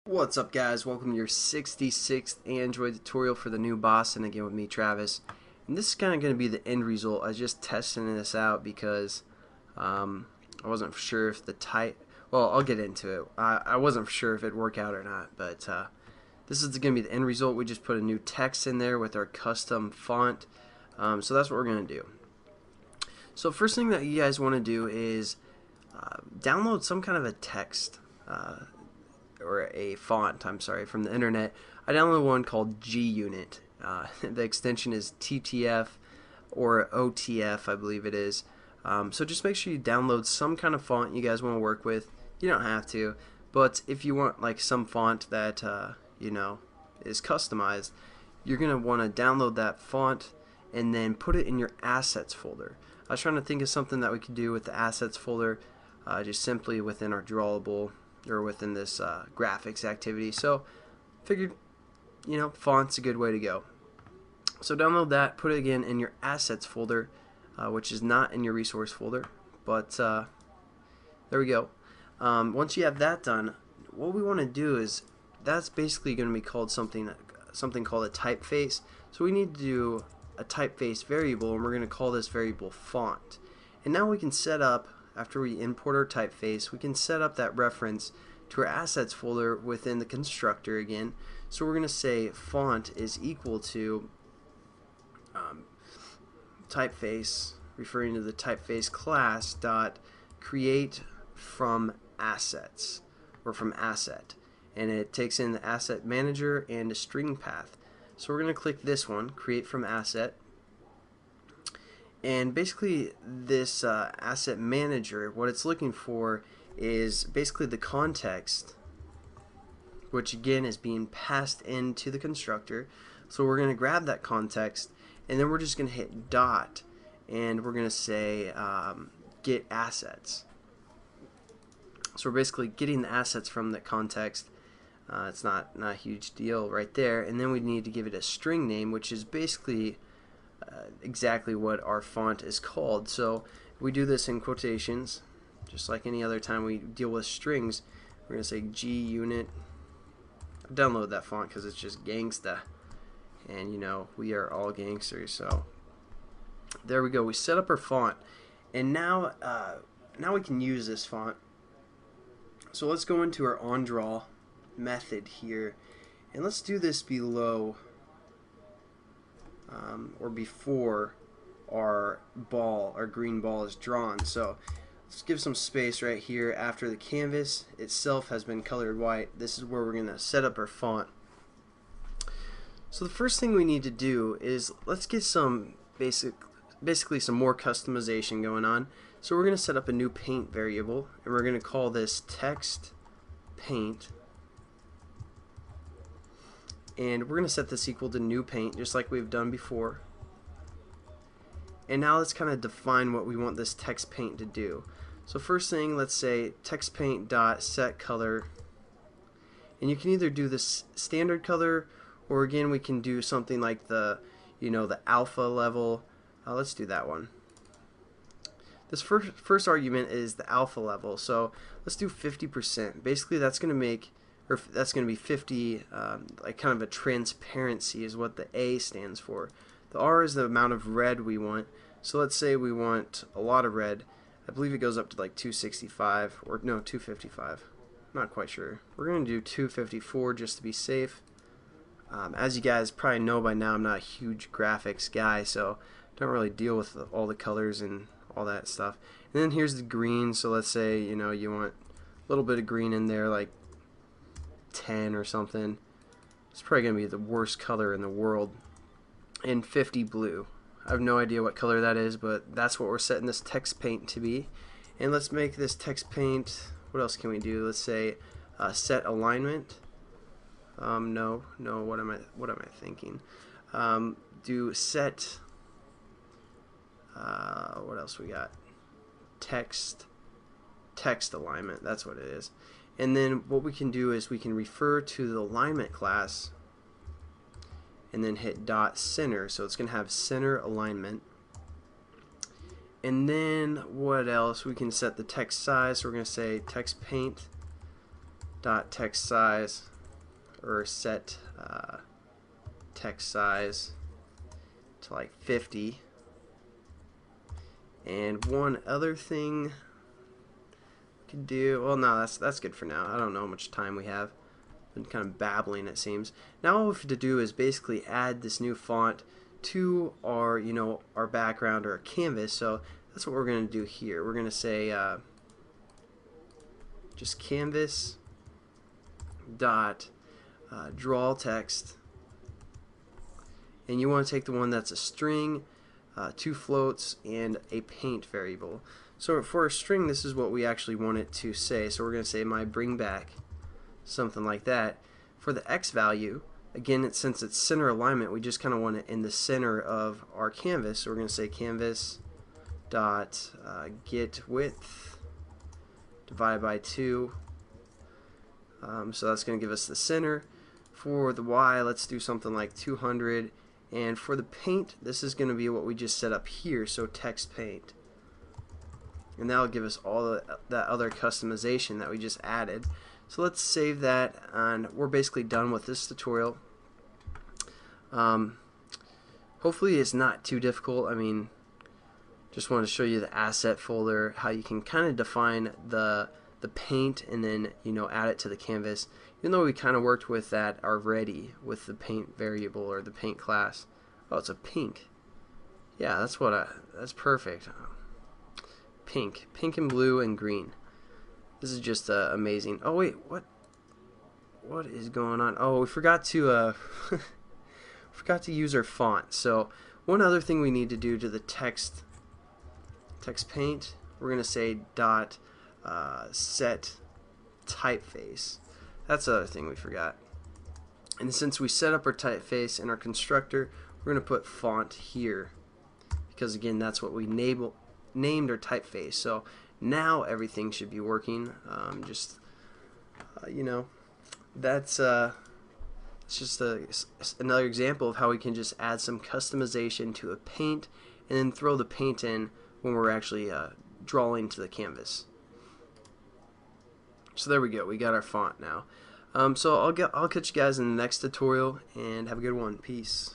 What's up, guys? Welcome to your 66th Android tutorial for the new boss, and again with me, Travis. And this is kind of going to be the end result. I was just testing this out because I wasn't sure if the well, I'll get into it. I wasn't sure if it'd work out or not, but this is going to be the end result. We just put a new text in there with our custom font, so that's what we're going to do. So first thing that you guys want to do is download some kind of a text. Or a font, I'm sorry, from the internet. I downloaded one called G-Unit. The extension is TTF or OTF, I believe it is. So just make sure you download some kind of font you guys want to work with. You don't have to, but if you want like some font that you know, is customized, you're gonna want to download that font and then put it in your assets folder. I was trying to think of something that we could do with the assets folder, just simply within our drawable or within this graphics activity. So figured, you know, font's a good way to go. So download that, put it again in your assets folder, which is not in your resource folder, but there we go. Once you have that done, what we want to do is, that's basically going to be called something called a typeface. So we need to do a typeface variable, and we're going to call this variable font. And now we can set up, after we import our typeface, we can set up that reference to our assets folder within the constructor again. So we're going to say font is equal to typeface, referring to the typeface class, dot create from assets, or from asset. And it takes in the asset manager and a string path. So we're going to click this one, create from asset. And basically this asset manager, what it's looking for is basically the context, which again is being passed into the constructor. So we're going to grab that context, and then we're just going to hit dot, and we're going to say get assets. So we're basically getting the assets from the context. It's not a huge deal right there. And then we need to give it a string name, which is basically exactly what our font is called. So we do this in quotations, just like any other time we deal with strings. We're going to say G-Unit. Download that font because it's just gangsta, and you know, we are all gangsters. So there we go. We set up our font, and now we can use this font. So let's go into our onDraw method here, and let's do this below or before our green ball is drawn. So let's give some space right here after the canvas itself has been colored white. This is where we're going to set up our font. So the first thing we need to do is let's get some basically some more customization going on. So we're going to set up a new paint variable, and we're going to call this text paint. And we're going to set this equal to new paint, just like we've done before. And now let's kind of define what we want this text paint to do. So first thing, let's say text paint dot set color, and you can either do this standard color, or again we can do something like the the alpha level. Let's do that one. This first argument is the alpha level, so let's do 50%. Basically that's going to make, or that's going to be 50, like kind of a transparency is what the A stands for. The R is the amount of red we want. So let's say we want a lot of red. I believe it goes up to like 265, or no, 255. Not quite sure. We're going to do 254 just to be safe. As you guys probably know by now, I'm not a huge graphics guy, so don't really deal with all the colors and all that stuff. And then here's the green. So let's say you want a little bit of green in there, like 10 or something. It's probably going to be the worst color in the world. And 50 blue. I have no idea what color that is, but that's what we're setting this text paint to be. And let's make this text paint, what else can we do? Let's say set alignment. No, what am I thinking? Do set what else we got? Text alignment, that's what it is. And then what we can do is we can refer to the alignment class and then hit dot center, so it's going to have center alignment. And then what else? We can set the text size, so we're going to say text paint dot text size or set text size to like 50. And one other thing we could do, well, no, that's good for now. I don't know how much time we have. Been kind of babbling, it seems. Now all we have to do is basically add this new font to our, our background or our canvas. So that's what we're going to do here. We're going to say just canvas dot draw text, and you want to take the one that's a string, 2 floats, and a paint variable. So for a string, this is what we actually want it to say. So we're going to say my bring back, something like that. For the X value, again, since it's center alignment, we just kind of want it in the center of our canvas. So we're going to say canvas dot get width divided by 2. So that's going to give us the center. For the Y, let's do something like 200. And for the paint, this is going to be what we just set up here, so text paint. And that'll give us all that other customization that we just added. So let's save that, and we're basically done with this tutorial. Hopefully it's not too difficult. I mean, just want to show you the asset folder, how you can kind of define the paint and then add it to the canvas, even though we kind of worked with that already with the paint variable or the paint class. Oh, it's a pink. Yeah, that's perfect. Pink and blue and green. This is just amazing. Oh wait, what is going on? Oh, we forgot to forgot to use our font. So one other thing we need to do to the text paint, we're gonna say dot set typeface. That's the other thing we forgot. And since we set up our typeface in our constructor, we're going to put font here, because again, that's what we named our typeface. So now everything should be working. That's it's just another example of how we can just add some customization to a paint and then throw the paint in when we're actually drawing to the canvas. So there we go, we got our font now. So I'll catch you guys in the next tutorial, and have a good one. Peace.